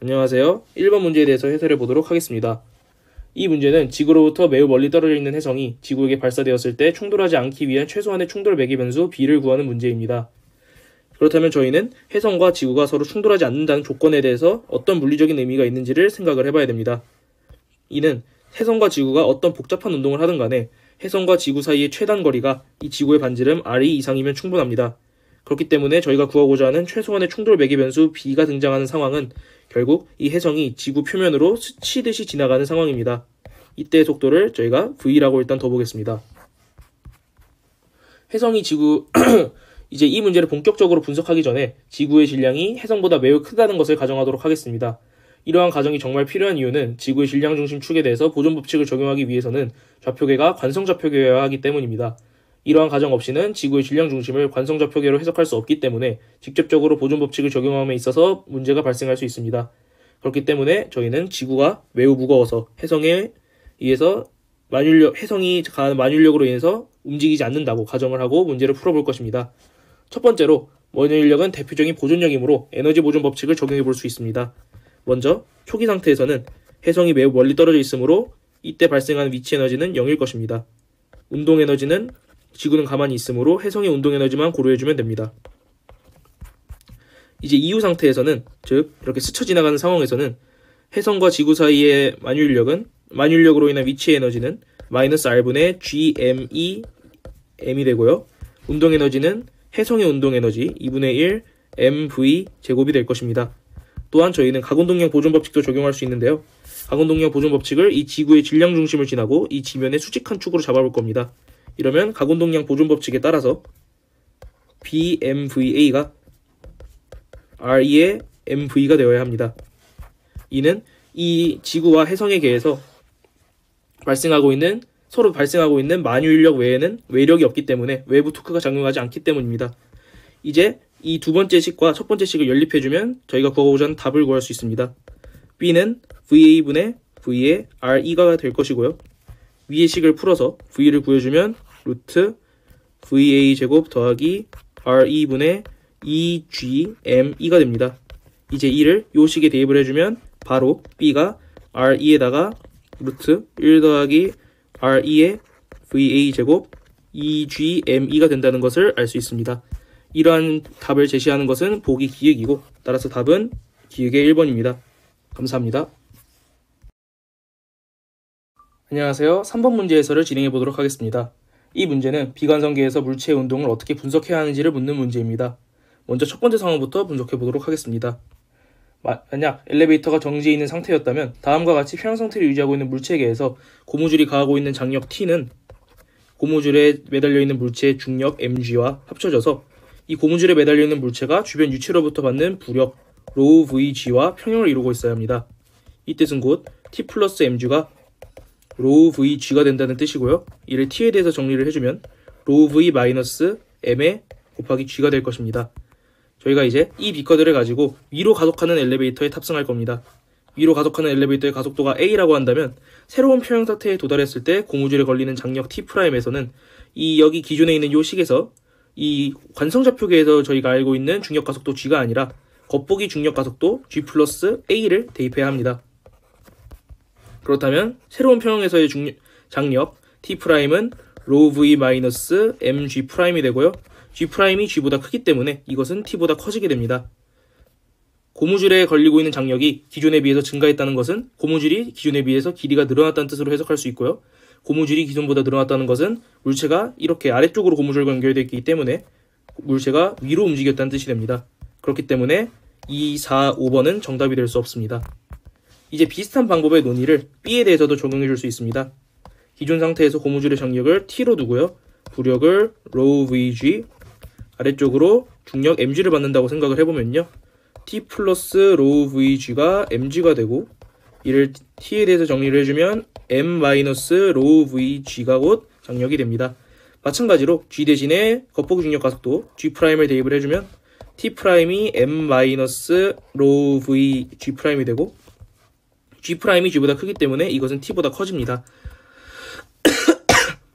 안녕하세요. 1번 문제에 대해서 해설해 보도록 하겠습니다. 이 문제는 지구로부터 매우 멀리 떨어져 있는 혜성이 지구에게 발사되었을 때 충돌하지 않기 위한 최소한의 충돌 매개 변수 b를 구하는 문제입니다. 그렇다면 저희는 혜성과 지구가 서로 충돌하지 않는다는 조건에 대해서 어떤 물리적인 의미가 있는지를 생각을 해봐야 됩니다. 이는 혜성과 지구가 어떤 복잡한 운동을 하든 간에 혜성과 지구 사이의 최단 거리가 이 지구의 반지름 RE 이상이면 충분합니다. 그렇기 때문에 저희가 구하고자 하는 최소한의 충돌 매개 변수 b가 등장하는 상황은 결국 이 혜성이 지구 표면으로 스치듯이 지나가는 상황입니다. 이때의 속도를 저희가 v라고 일단 둬보겠습니다. 혜성이 지구 이제 이 문제를 본격적으로 분석하기 전에 지구의 질량이 혜성보다 매우 크다는 것을 가정하도록 하겠습니다. 이러한 가정이 정말 필요한 이유는 지구의 질량 중심 축에 대해서 보존 법칙을 적용하기 위해서는 좌표계가 관성 좌표계여야 하기 때문입니다. 이러한 가정 없이는 지구의 질량 중심을 관성 좌표계로 해석할 수 없기 때문에 직접적으로 보존 법칙을 적용함에 있어서 문제가 발생할 수 있습니다. 그렇기 때문에 저희는 지구가 매우 무거워서 혜성에 의해서 혜성이 가하는 만유력으로 인해서 움직이지 않는다고 가정을 하고 문제를 풀어볼 것입니다. 첫 번째로 만유력은 대표적인 보존력이므로 에너지 보존 법칙을 적용해 볼 수 있습니다. 먼저 초기 상태에서는 혜성이 매우 멀리 떨어져 있으므로 이때 발생하는 위치 에너지는 0일 것입니다. 운동 에너지는 지구는 가만히 있으므로 혜성의 운동 에너지만 고려해주면 됩니다. 이제 이후 상태에서는, 즉 이렇게 스쳐 지나가는 상황에서는 혜성과 지구 사이의 만유력으로 인한 위치 에너지는 마이너스 R분의 GME M이 되고요. 운동 에너지는 혜성의 운동 에너지 2분의 1 MV 제곱이 될 것입니다. 또한 저희는 가공동량 보존 법칙도 적용할 수 있는데요. 가공동량 보존 법칙을 이 지구의 질량 중심을 지나고 이 지면의 수직한 축으로 잡아볼 겁니다. 이러면 가공동량 보존 법칙에 따라서 BMVA가 RE의 MV가 되어야 합니다. 이는 이 지구와 혜성에 대해서 서로 발생하고 있는 만유인력 외에는 외력이 없기 때문에 외부 토크가 작용하지 않기 때문입니다. 이제 이 두 번째 식과 첫 번째 식을 연립해주면 저희가 구하고자 하는 답을 구할 수 있습니다. B는 VA분의 V의 RE가 될 것이고요. 위의 식을 풀어서 V를 구해주면 루트 VA 제곱 더하기 RE분의 EGME가 됩니다. 이제 이를 요 식에 대입을 해주면 바로 B가 RE에다가 루트 1 더하기 RE의 VA 제곱 EGME가 된다는 것을 알 수 있습니다. 이러한 답을 제시하는 것은 보기 기획이고 따라서 답은 기획의 1번입니다. 감사합니다. 안녕하세요. 3번 문제 해설을 진행해 보도록 하겠습니다. 이 문제는 비관성계에서 물체의 운동을 어떻게 분석해야 하는지를 묻는 문제입니다. 먼저 첫 번째 상황부터 분석해 보도록 하겠습니다. 만약 엘리베이터가 정지해 있는 상태였다면 다음과 같이 평형 상태를 유지하고 있는 물체계에서 고무줄이 가하고 있는 장력 T는 고무줄에 매달려 있는 물체의 중력 mg와 합쳐져서 이 고무줄에 매달려 있는 물체가 주변 유체로부터 받는 부력 rho vg와 평형을 이루고 있어야 합니다. 이 뜻은 곧 T 플러스 mg가 rho vg가 된다는 뜻이고요. 이를 T에 대해서 정리를 해주면 rho v 마이너스 m에 곱하기 g가 될 것입니다. 저희가 이제 이 비커드를 가지고 위로 가속하는 엘리베이터에 탑승할 겁니다. 위로 가속하는 엘리베이터의 가속도가 A라고 한다면 새로운 평형 상태에 도달했을 때 고무줄에 걸리는 장력 T'에서는 이 여기 기존에 있는 요 식에서 이 관성좌표계에서 저희가 알고 있는 중력 가속도 G가 아니라 겉보기 중력 가속도 G 플러스 A를 대입해야 합니다. 그렇다면 새로운 평형에서의 장력 T'은 rho v 마이너스 mg'이 되고요. G'이 G보다 크기 때문에 이것은 T보다 커지게 됩니다. 고무줄에 걸리고 있는 장력이 기존에 비해서 증가했다는 것은 고무줄이 기존에 비해서 길이가 늘어났다는 뜻으로 해석할 수 있고요. 고무줄이 기존보다 늘어났다는 것은 물체가 이렇게 아래쪽으로 고무줄과 연결되어 있기 때문에 물체가 위로 움직였다는 뜻이 됩니다. 그렇기 때문에 2, 4, 5번은 정답이 될 수 없습니다. 이제 비슷한 방법의 논의를 B에 대해서도 적용해 줄 수 있습니다. 기존 상태에서 고무줄의 장력을 T로 두고요. 부력을 rho vg, 아래쪽으로 중력 mg를 받는다고 생각을 해보면요. T 플러스 rho vg가 mg가 되고 이를 T에 대해서 정리를 해주면 m 마이너스 rho vg가 곧 장력이 됩니다. 마찬가지로 G 대신에 겉보기 중력 가속도 G'을 대입을 해주면 T'이 m 마이너스 rho vg'이 되고 G'이 G보다 크기 때문에 이것은 T보다 커집니다.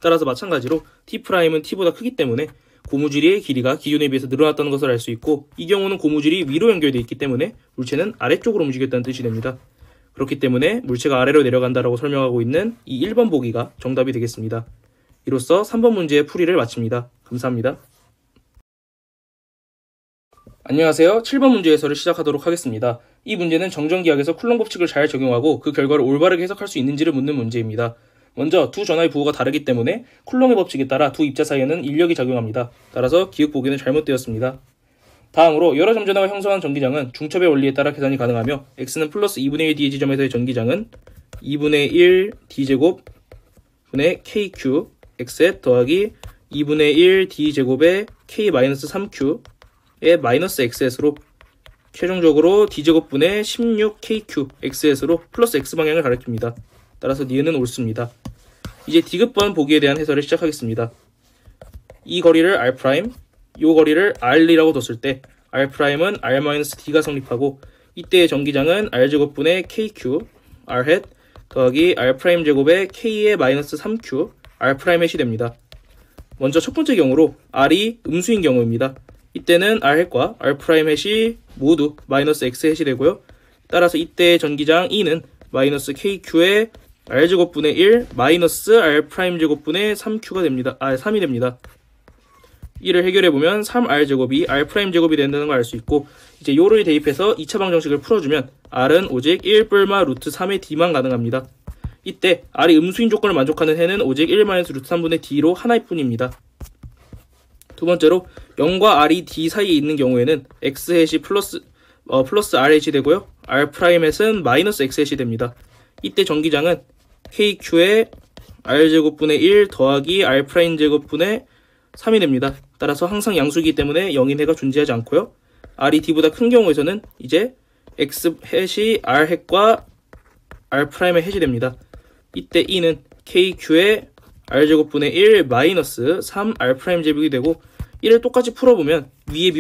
따라서 마찬가지로 T'은 T보다 크기 때문에 고무줄의 길이가 기존에 비해서 늘어났다는 것을 알 수 있고, 이 경우는 고무줄이 위로 연결되어 있기 때문에 물체는 아래쪽으로 움직였다는 뜻이 됩니다. 그렇기 때문에 물체가 아래로 내려간다라고 설명하고 있는 이 1번 보기가 정답이 되겠습니다. 이로써 3번 문제의 풀이를 마칩니다. 감사합니다. 안녕하세요. 7번 문제 해설을 시작하도록 하겠습니다. 이 문제는 정전기학에서 쿨롱 법칙을 잘 적용하고 그 결과를 올바르게 해석할 수 있는지를 묻는 문제입니다. 먼저 두 전하의 부호가 다르기 때문에 쿨롱의 법칙에 따라 두 입자 사이에는 인력이 작용합니다. 따라서 기억 보기는 잘못되었습니다. 다음으로 여러 점 전하가 형성한 전기장은 중첩의 원리에 따라 계산이 가능하며 x는 플러스 2분의 1 d 지점에서의 전기장은 2분의 1 d제곱 분의 kq x 더하기 2분의 1 d제곱의 k-3q의 마이너스 xs로 최종적으로 d제곱분의 16kq xs로 플러스 x방향을 가리킵니다. 따라서 니은은 옳습니다. 이제 디귿번 보기에 대한 해설을 시작하겠습니다. 이 거리를 r', 이 거리를 r이라고 뒀을 때 r'은 r-d가 성립하고 이때의 전기장은 r제곱분의 kq r' 더하기 r'제곱의 k의 마이너스 3q r'이 됩니다. 먼저 첫 번째 경우로 r이 음수인 경우입니다. 이때는 r과 r'이 모두 마이너스 x이 되고요. 따라서 이때의 전기장 E는 마이너스 kq의 r제곱분의 1 마이너스 r'제곱분의 3q가 됩니다. 3이 됩니다. 이를 해결해보면 3r제곱이 r'제곱이 된다는 걸 알 수 있고, 이제 요를 대입해서 2차 방정식을 풀어주면 r은 오직 1 뿔마 루트 3의 d만 가능합니다. 이때 r이 음수인 조건을 만족하는 해는 오직 1 마이너스 루트 3분의 d로 하나일 뿐입니다. 두 번째로 0과 r이 d 사이에 있는 경우에는 x햇이 플러스 r햇이 되고요. r'햇은 마이너스 x햇이 됩니다. 이때 전기장은 kq의 r제곱분의 1 더하기 r'제곱분의 3이 됩니다. 따라서 항상 양수이기 때문에 0인해가 존재하지 않고요. r이 d보다 큰 경우에서는 이제 x햇이 r햇과 r'의 햇이 됩니다. 이때 e는 kq의 r제곱분의 1 마이너스 3r'제곱이 되고, 이를 똑같이 풀어보면 위에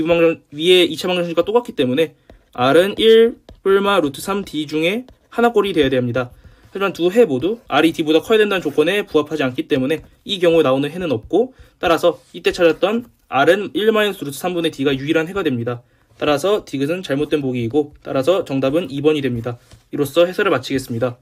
2차 방정식과 똑같기 때문에 r은 1 뿔마 루트 3d 중에 하나꼴이 되어야 됩니다. 하지만 두 해 모두 r이 d보다 커야 된다는 조건에 부합하지 않기 때문에 이 경우에 나오는 해는 없고, 따라서 이때 찾았던 r은 1 마이너스 루트 3분의 d가 유일한 해가 됩니다. 따라서 디귿은 잘못된 보기이고, 따라서 정답은 2번이 됩니다. 이로써 해설을 마치겠습니다.